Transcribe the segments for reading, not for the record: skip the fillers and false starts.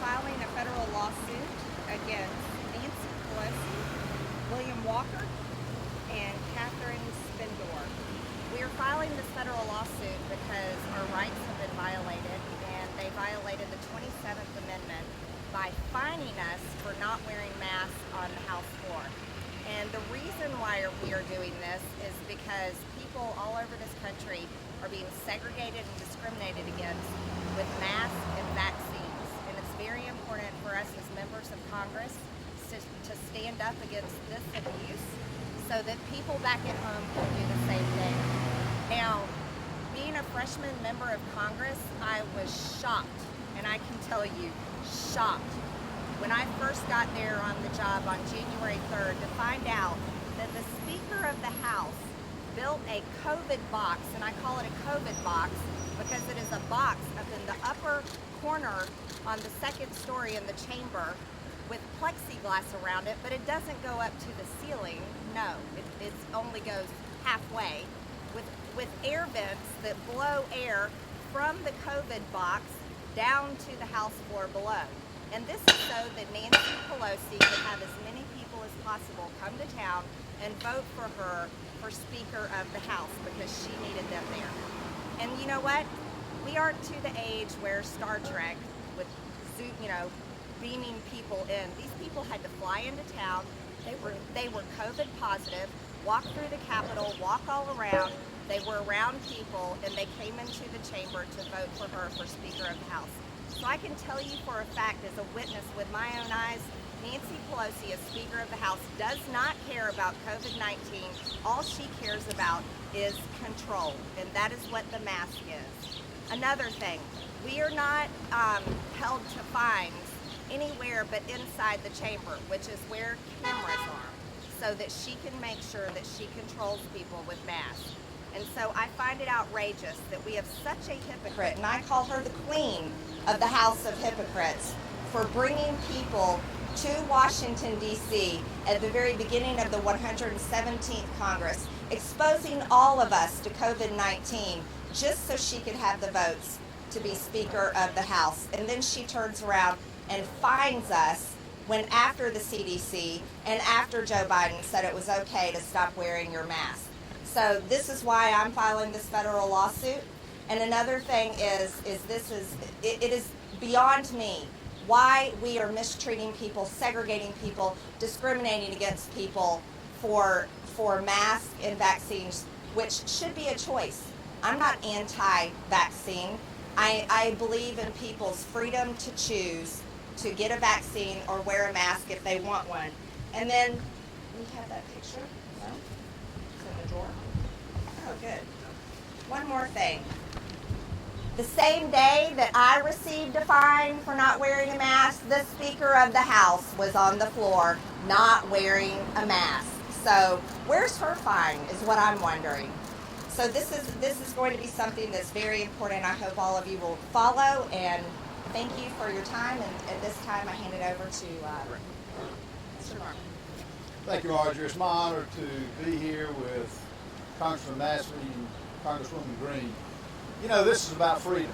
filing a federal lawsuit against Nancy Pelosi, William Walker, and Catherine Spindor. We are filing this federal lawsuit because our rights have been violated, and they violated the 27th Amendment by fining us for not wearing masks on the House floor. And the reason why we are doing this is because people all over this country are being segregated and discriminated against with masks and vaccines. And it's very important for us as members of Congress to stand up against this abuse so that people back at home can do the same thing. Now, being a freshman member of Congress, I was shocked, and I can tell you, shocked, when I first got there on the job on January 3rd to find out that the Speaker of the House built a COVID box, and I call it a COVID box because it is a box up in the upper corner on the second story in the chamber with plexiglass around it, but it doesn't go up to the ceiling. No, it only goes halfway with air vents that blow air from the COVID box down to the House floor below. And this is so that Nancy Pelosi could have as many people as possible come to town and vote for her for Speaker of the House because she needed them there. And you know what? We aren't to the age where Star Trek with, beaming people in. These people had to fly into town. They were COVID positive, walk through the Capitol, walk all around. They were around people, and they came into the chamber to vote for her for Speaker of the House. So I can tell you for a fact, as a witness with my own eyes, Nancy Pelosi, as Speaker of the House, does not care about COVID-19. All she cares about is control, and that is what the mask is. Another thing, we are not held to fines anywhere but inside the chamber, which is where cameras are, so that she can make sure that she controls people with masks. And so I find it outrageous that we have such a hypocrite, and I call her the queen of the House of Hypocrites, for bringing people to Washington, D.C. at the very beginning of the 117th Congress, exposing all of us to COVID-19 just so she could have the votes to be Speaker of the House. And then she turns around and fines us when after the CDC and after Joe Biden said it was okay to stop wearing your mask. So this is why I'm filing this federal lawsuit. And another thing is it is beyond me why we are mistreating people, segregating people, discriminating against people for masks and vaccines, which should be a choice. I'm not anti-vaccine. I believe in people's freedom to choose to get a vaccine or wear a mask if they want one. And then, we have that picture? No? It's in the drawer? Oh, good. One more thing. The same day that I received a fine for not wearing a mask, the Speaker of the House was on the floor not wearing a mask. So where's her fine is what I'm wondering. So this is going to be something that's very important. I hope all of you will follow, and thank you for your time. And at this time, I hand it over to Mr. Norman. Thank you, Marjorie. It's my honor to be here with Congressman Massie and Congresswoman Greene. You know, this is about freedom.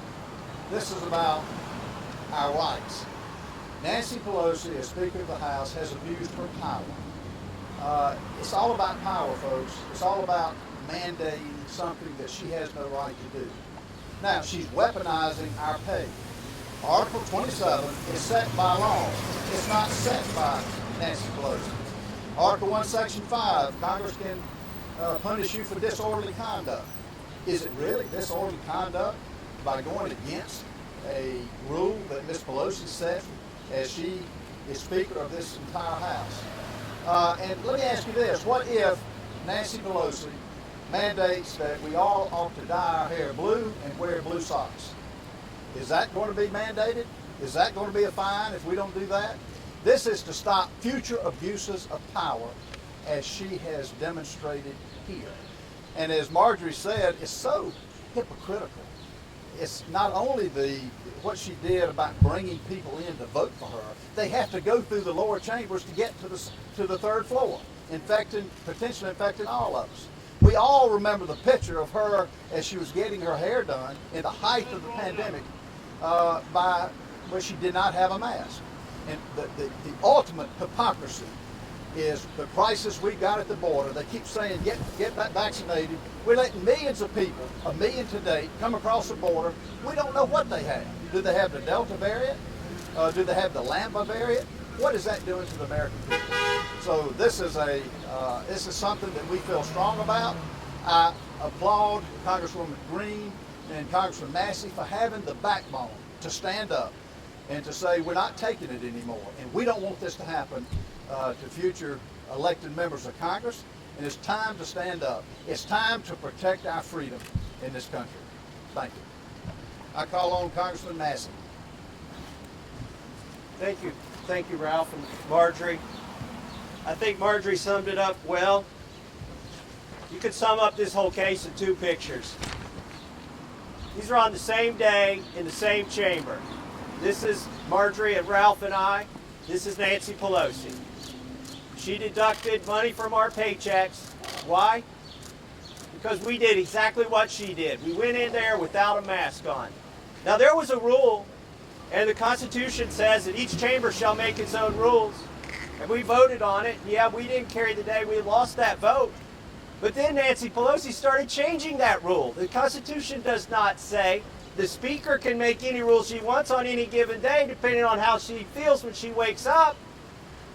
This is about our rights. Nancy Pelosi, as Speaker of the House, has abused her power. It's all about power, folks. It's all about mandating something that she has no right to do. Now, she's weaponizing our pay. Article 27 is set by law. It's not set by Nancy Pelosi. Article 1, Section 5, Congress can punish you for disorderly conduct. Is it really disorderly conduct by going against a rule that Ms. Pelosi set as she is Speaker of this entire House? And let me ask you this. What if Nancy Pelosi mandates that we all ought to dye our hair blue and wear blue socks? Is that going to be mandated? Is that going to be a fine if we don't do that? This is to stop future abuses of power as she has demonstrated here. And as Marjorie said, it's so hypocritical. It's not only what she did about bringing people in to vote for her, they have to go through the lower chambers to get to the third floor, potentially infecting all of us. We all remember the picture of her as she was getting her hair done in the height of the pandemic by but she did not have a mask. And the ultimate hypocrisy is the crisis we got at the border. They keep saying, get vaccinated. We're letting millions of people, 1 million to date, come across the border. We don't know what they have. Do they have the Delta variant? Do they have the Lambda variant? What is that doing to the American people? So this is something that we feel strong about. I applaud Congresswoman Greene and Congressman Massie for having the backbone to stand up and to say we're not taking it anymore, and we don't want this to happen to future elected members of Congress, and it's time to stand up. It's time to protect our freedom in this country. Thank you. I call on Congressman Massie. Thank you. Thank you, Ralph and Marjorie. I think Marjorie summed it up well. You could sum up this whole case in 2 pictures. These are on the same day in the same chamber. This is Marjorie and Ralph and I. This is Nancy Pelosi. She deducted money from our paychecks. Why? Because we did exactly what she did. We went in there without a mask on. Now there was a rule, and the Constitution says that each chamber shall make its own rules. And we voted on it. Yeah, we didn't carry the day. We lost that vote. But then Nancy Pelosi started changing that rule. The Constitution does not say the Speaker can make any rules she wants on any given day, depending on how she feels when she wakes up.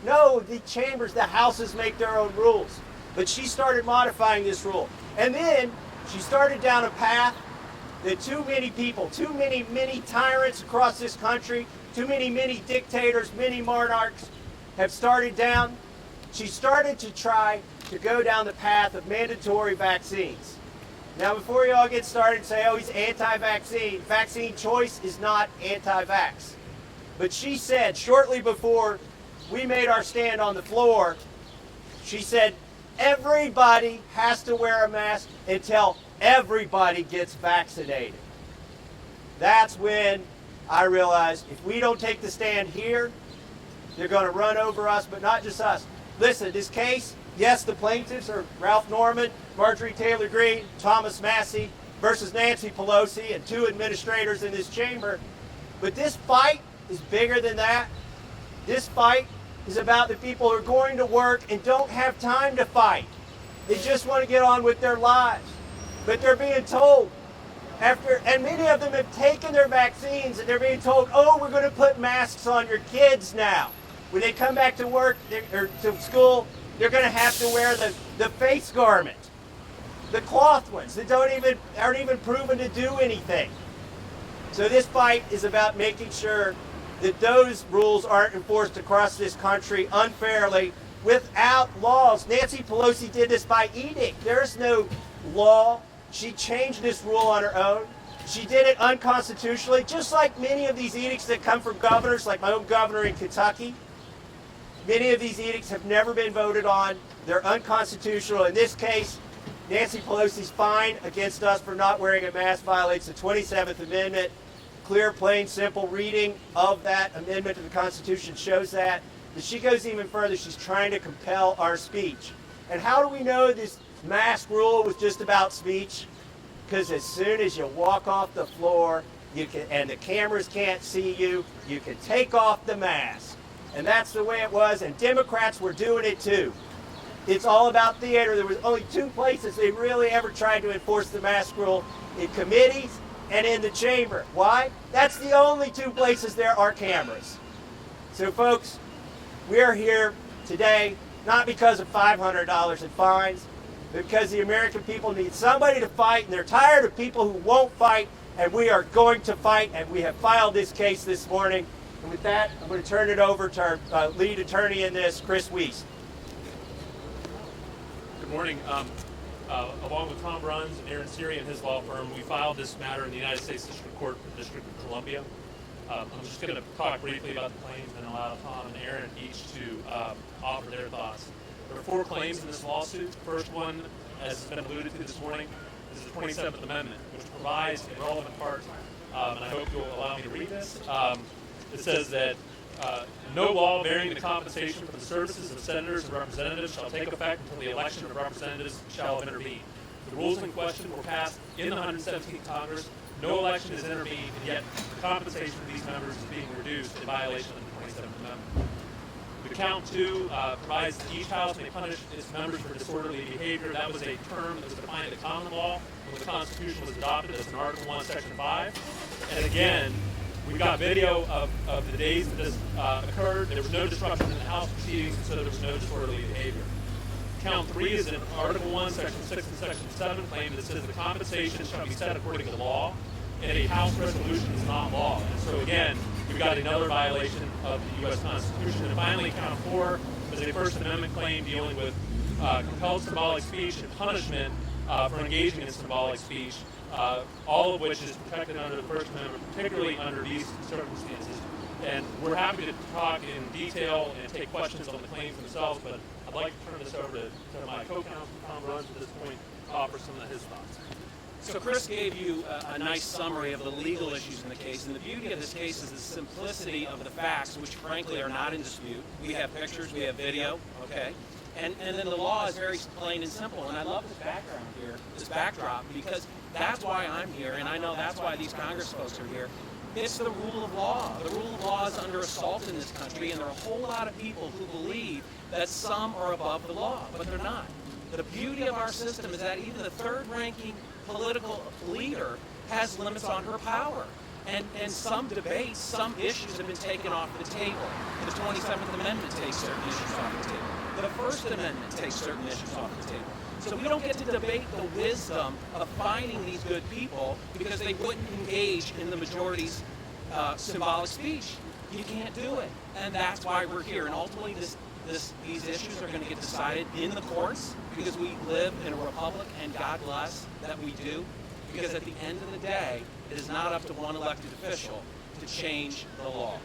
No, the chambers, the houses make their own rules. But she started modifying this rule. And then she started down a path that too many people, too many tyrants across this country, too many dictators, many monarchs have started down. She started to try to go down the path of mandatory vaccines. Now, before you all get started and say, oh, he's anti-vaccine, vaccine choice is not anti-vax. But she said, shortly before we made our stand on the floor, she said, everybody has to wear a mask until everybody gets vaccinated. That's when I realized if we don't take the stand here, they're going to run over us, but not just us. Listen, this case, yes, the plaintiffs are Ralph Norman, Marjorie Taylor Greene, Thomas Massie versus Nancy Pelosi and 2 administrators in this chamber. But this fight is bigger than that. This fight is about the people who are going to work and don't have time to fight. They just want to get on with their lives. But they're being told and many of them have taken their vaccines, and they're being told, oh, we're going to put masks on your kids now. When they come back to work or to school, they're going to have to wear the face garment, the cloth ones that aren't even proven to do anything. So this fight is about making sure that those rules aren't enforced across this country unfairly without laws. Nancy Pelosi did this by edict. There's no law. She changed this rule on her own. She did it unconstitutionally, just like many of these edicts that come from governors, like my own governor in Kentucky. Many of these edicts have never been voted on. They're unconstitutional. In this case, Nancy Pelosi's fine against us for not wearing a mask violates the 27th Amendment. Clear, plain, simple reading of that amendment to the Constitution shows that. But she goes even further. She's trying to compel our speech. And how do we know this mask rule was just about speech? Because as soon as you walk off the floor, and the cameras can't see you, you can take off the mask. And that's the way it was, and Democrats were doing it too. It's all about theater. There was only 2 places they really ever tried to enforce the mask rule, in committees and in the chamber. Why? That's the only 2 places there are cameras. So folks, we are here today not because of $500 in fines, but because the American people need somebody to fight, and they're tired of people who won't fight, and we are going to fight, and we have filed this case this morning. And with that, I'm going to turn it over to our lead attorney in this, Chris Weiss. Good morning. Along with Tom Bruns and Aaron Siri and his law firm, we filed this matter in the United States District Court for the District of Columbia. I'm just going to talk briefly about the claims and allow Tom and Aaron each to offer their thoughts. There are 4 claims in this lawsuit. The first one, as has been alluded to this morning, is the 27th Amendment, which provides a relevant part, and I hope you'll allow me to read this. It says that no law varying the compensation for the services of senators and representatives shall take effect until the election of representatives shall have intervened. The rules in question were passed in the 117th Congress, No election is intervened, and yet the compensation for these members is being reduced in violation of the 27th Amendment. The Count 2 provides that each House may punish its members for disorderly behavior. That was a term that was defined in the common law when the Constitution was adopted as in Article 1, Section 5. And again, we've got video of the days that this occurred. There was no disruption in the House proceedings, so there was no disorderly behavior. Count 3 is in Article 1, Section 6 and Section 7, claim that says the compensation shall be set according to law, and a House resolution is not law. And so again, we've got another violation of the U.S. Constitution. And finally, Count 4 is a First Amendment claim dealing with compelled symbolic speech and punishment for engaging in symbolic speech, all of which is protected under the First Amendment, particularly under these circumstances. And we're happy to talk in detail and take questions on the claims themselves, but I'd like to turn this over to my co-counsel, Tom Bruns, at this point, to offer some of his thoughts. So Chris gave you a nice summary of the legal issues in the case, and the beauty of this case is the simplicity of the facts, which frankly are not in dispute. We have pictures, we have video, okay? And then the law is very plain and simple, and I love this background here, this backdrop, because that's why I'm here, and I know that's why these Congress folks are here. It's the rule of law. The rule of law is under assault in this country, and there are a whole lot of people who believe that some are above the law, but they're not. The beauty of our system is that even the third-ranking political leader has limits on her power. And some debates, some issues have been taken off the table. The 27th Amendment takes certain issues off the table. The First Amendment takes certain issues off the table. So we don't get to debate the wisdom of finding these good people because they wouldn't engage in the majority's symbolic speech. You can't do it. And that's why we're here. And ultimately, these issues are going to get decided in the courts because we live in a republic, and God bless that we do. Because at the end of the day, it is not up to one elected official to change the law.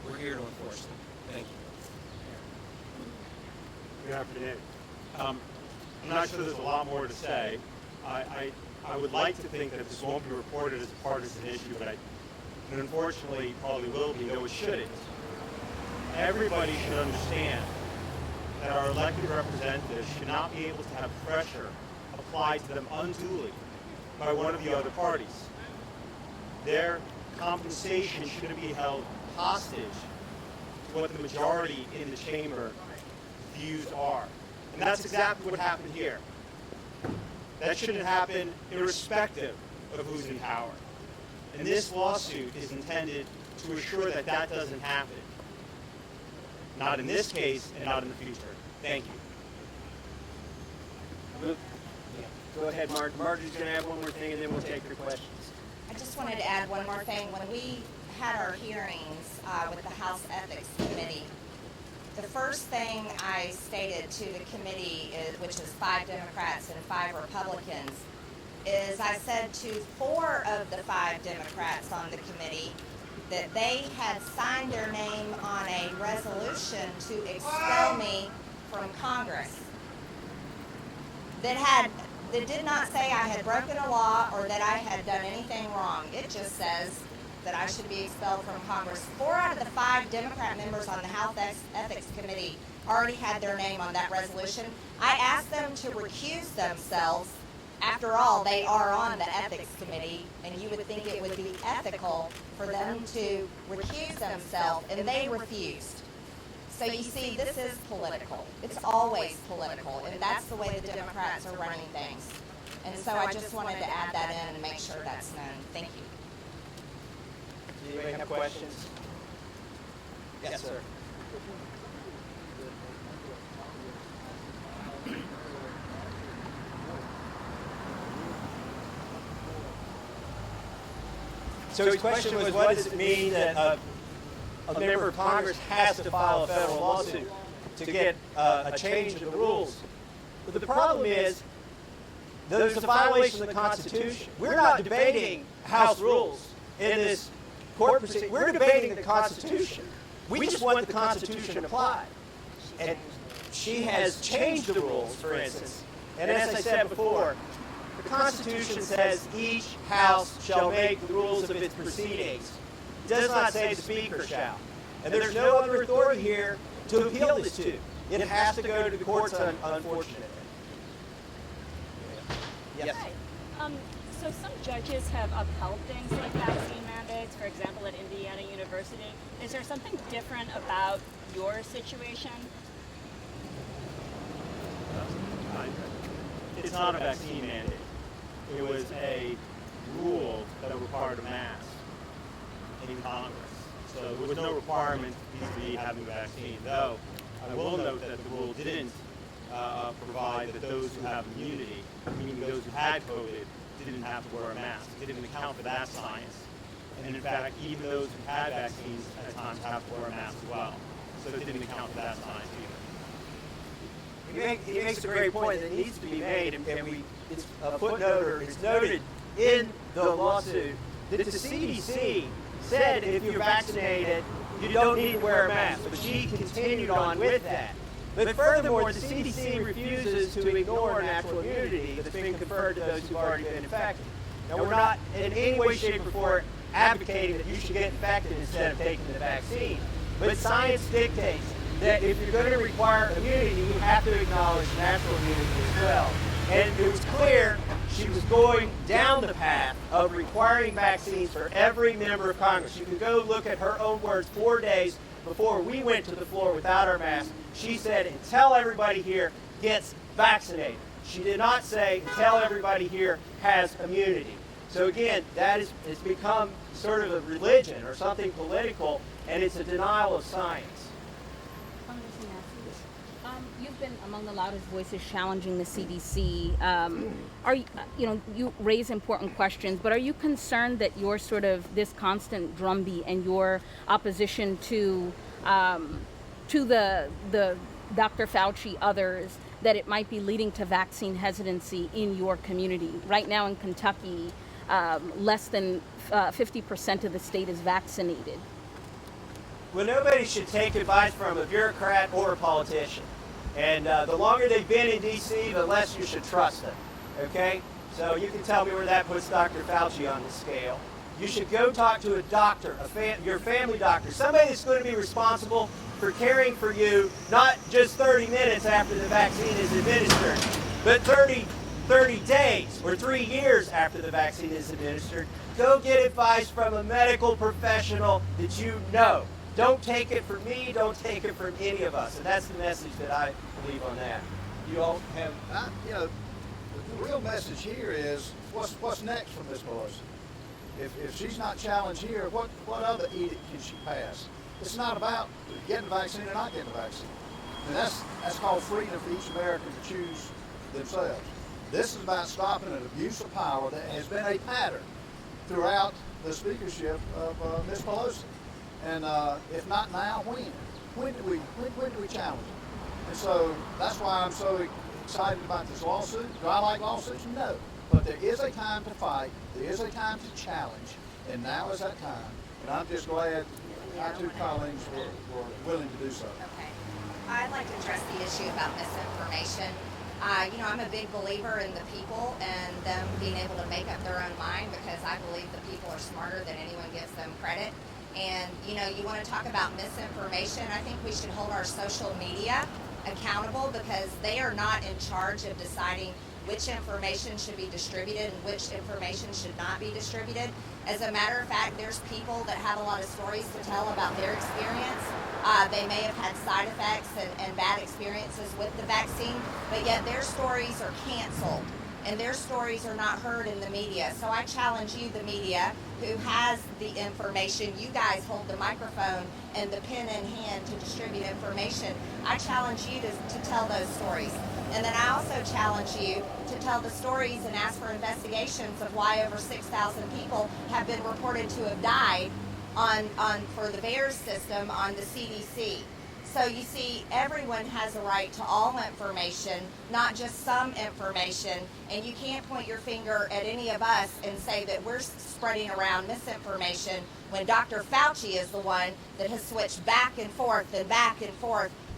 We're here to enforce it. Thank you. Good afternoon. I'm not sure there's a lot more to say. I would like to think that this won't be reported as a partisan issue, but unfortunately probably will be, though it shouldn't. Everybody should understand that our elected representatives should not be able to have pressure applied to them unduly by one of the other parties. Their compensation shouldn't be held hostage to what the majority in the chamber views are. And that's exactly what happened here. That shouldn't happen irrespective of who's in power. And this lawsuit is intended to assure that that doesn't happen. Not in this case and not in the future. Thank you. Go ahead, Marjorie's going to add one more thing, and then we'll take your questions. I just wanted to add one more thing. When we had our hearings with the House Ethics Committee, the first thing I stated to the committee, which is 5 Democrats and 5 Republicans, is I said to 4 of the 5 Democrats on the committee that they had signed their name on a resolution to expel me from Congress that did not say I had broken a law or that I had done anything wrong. It just says that I should be expelled from Congress. 4 out of the 5 Democrat members on the House Ethics Committee already had their name on that resolution. I asked them to recuse themselves. After all, they are on the Ethics Committee, and you would think it would be ethical for them to recuse themselves, and they refused. So you see, this is political. It's always political, and that's the way the Democrats are running things. And so I just wanted to add that in and make sure that's known. Thank you. Do you have questions? Yes, sir. So his question was, what does it mean that a member of Congress has to file a federal lawsuit to get a change of the rules? But the problem is, there's a violation of the Constitution. We're not debating House rules in this court proceeding. We're debating the Constitution. We just want the Constitution applied. And she has changed the rules, for instance. And as I said before, the Constitution says each House shall make the rules of its proceedings. It does not say the Speaker shall. And there's no other authority here to appeal this to. It has to go to the courts, unfortunately. Yes. Hi. So some judges have upheld things like vaccine mandates, for example, at Indiana University. Is there something different about your situation? It's not a vaccine mandate. It was a rule that required a mask in Congress. So there was no requirement vis-a-vis having a vaccine, though I will note that the rule didn't provide that those who have immunity, meaning those who had COVID, didn't have to wear a mask. It didn't account for that science. And in fact, even those who had vaccines at times have to wear a mask as well. So it didn't account for that science either. He makes a great point that needs to be made, and it's a footnote, or it's noted in the lawsuit that the CDC said if you're vaccinated, you don't need to wear a mask. But she continued on with that. But furthermore, the CDC refuses to ignore natural immunity that's been conferred to those who've already been infected. Now, we're not in any way, shape, or form advocating that you should get infected instead of taking the vaccine. But science dictates that if you're going to require immunity, you have to acknowledge natural immunity as well. And it was clear she was going down the path of requiring vaccines for every member of Congress. You can go look at her own words 4 days before we went to the floor without our mask. She said, until everybody here gets vaccinated. She did not say, until everybody here has immunity. So again, that it's become sort of a religion or something political, and it's a denial of science. Congressman Massie, you've been among the loudest voices challenging the CDC. Are you, you raise important questions, but are you concerned that your sort of this constant drumbeat and your opposition to the Dr. Fauci, others, that it might be leading to vaccine hesitancy in your community? Right now in Kentucky, less than 50% of the state is vaccinated. Well, nobody should take advice from a bureaucrat or a politician. And the longer they've been in D.C., the less you should trust them. Okay? So you can tell me where that puts Dr. Fauci on the scale. You should go talk to a doctor, your family doctor, somebody that's going to be responsible for caring for you, not just 30 minutes after the vaccine is administered, but 30 days or 3 years after the vaccine is administered. Go get advice from a medical professional that you know. Don't take it from me, don't take it from any of us. And that's the message that I believe on that. You all have, the real message here is what's next for Ms. Pelosi? If she's not challenged here, what other edict can she pass? It's not about getting the vaccine or not getting the vaccine. And that's called freedom for each American to choose themselves. This is about stopping an abuse of power that has been a pattern throughout the speakership of Ms. Pelosi. And if not now, when? When do we challenge it? And so that's why I'm so excited about this lawsuit. Do I like lawsuits? No. But there is a time to fight. There is a time to challenge. And now is that time. And I'm just glad our two colleagues were willing to do so. Okay. I'd like to address the issue about misinformation. I'm a big believer in the people and them being able to make up their own mind, because I believe the people are smarter than anyone gives them credit. And, you want to talk about misinformation, I think we should hold our social media accountable, because they are not in charge of deciding which information should be distributed and which information should not be distributed. As a matter of fact, there's people that have a lot of stories to tell about their experience. They may have had side effects and bad experiences with the vaccine, but yet their stories are canceled and their stories are not heard in the media. So I challenge you, the media, who has the information. You guys hold the microphone and the pen in hand to distribute information. I challenge you to tell those stories. And then I also challenge you to tell the stories and ask for investigations of why over 6,000 people have been reported to have died for the VAERS system on the CDC. So you see, everyone has a right to all information, not just some information, and you can't point your finger at any of us and say that we're spreading around misinformation when Dr. Fauci is the one that has switched back and forth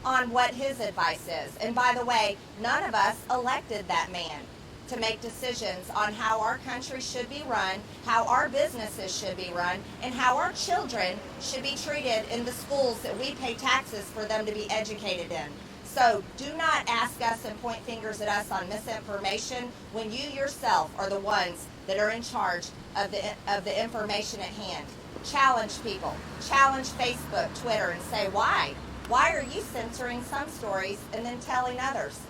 on what his advice is. And by the way, none of us elected that man to make decisions on how our country should be run, how our businesses should be run, and how our children should be treated in the schools that we pay taxes for them to be educated in. So do not ask us and point fingers at us on misinformation when you yourself are the ones that are in charge of the information at hand. Challenge people. Challenge Facebook, Twitter, and say why. Why are you censoring some stories and then telling others?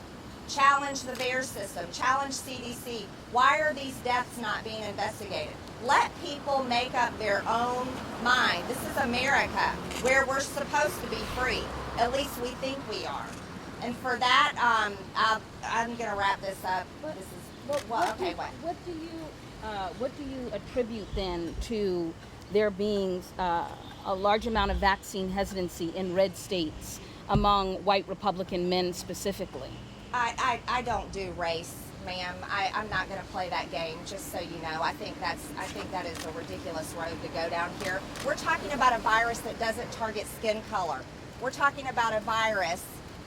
Challenge the VAERS system. Challenge CDC. Why are these deaths not being investigated? Let people make up their own mind. This is America, where we're supposed to be free. At least we think we are. And for that, I'm going to wrap this up. What do you attribute then to there being a large amount of vaccine hesitancy in red states among white Republican men specifically? I don't do race, ma'am. I'm not going to play that game, just so you know. I think that is a ridiculous road to go down here. We're talking about a virus that doesn't target skin color. We're talking about a virus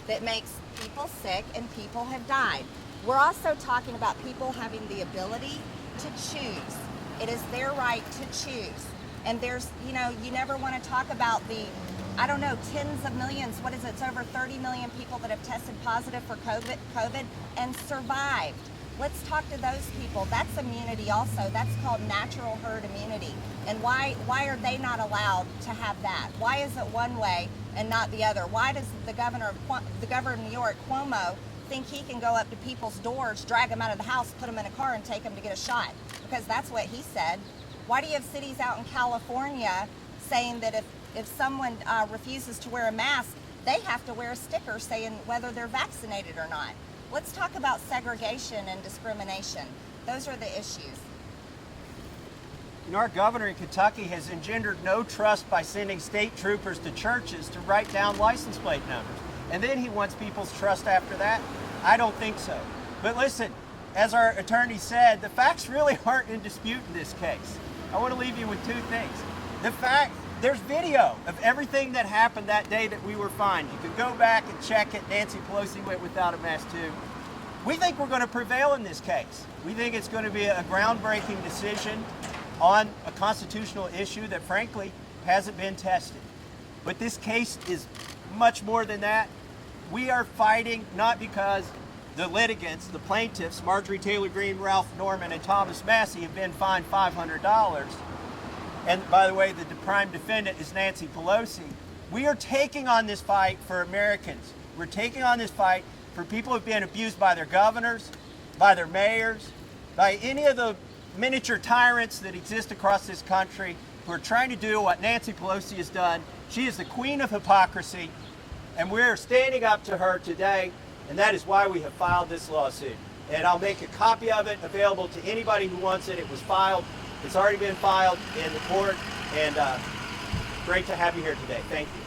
that makes people sick and people have died. We're also talking about people having the ability to choose. It is their right to choose. And there's, you never want to talk about the, tens of millions, what is it? It's over 30 million people that have tested positive for COVID and survived. Let's talk to those people. That's immunity also. That's called natural herd immunity. And why are they not allowed to have that? Why is it one way and not the other? Why does the governor of New York, Cuomo, think he can go up to people's doors, drag them out of the house, put them in a car, and take them to get a shot? Because that's what he said. Why do you have cities out in California saying that if someone refuses to wear a mask, they have to wear a sticker saying whether they're vaccinated or not? Let's talk about segregation and discrimination. Those are the issues. Our governor in Kentucky has engendered no trust by sending state troopers to churches to write down license plate numbers. And then he wants people's trust after that? I don't think so. But listen, as our attorney said, the facts really aren't in dispute in this case. I want to leave you with two things. The fact, there's video of everything that happened that day that we were fined. You can go back and check it. Nancy Pelosi went without a mask too. We think we're going to prevail in this case. We think it's going to be a groundbreaking decision on a constitutional issue that frankly hasn't been tested. But this case is much more than that. We are fighting not because the litigants, the plaintiffs, Marjorie Taylor Greene, Ralph Norman, and Thomas Massie have been fined $500. And by the way, the prime defendant is Nancy Pelosi. We are taking on this fight for Americans. We're taking on this fight for people who've been abused by their governors, by their mayors, by any of the miniature tyrants that exist across this country who are trying to do what Nancy Pelosi has done. She is the queen of hypocrisy, and we're standing up to her today, and that is why we have filed this lawsuit. And I'll make a copy of it available to anybody who wants it. It was filed. It's already been filed in the court, and great to have you here today. Thank you.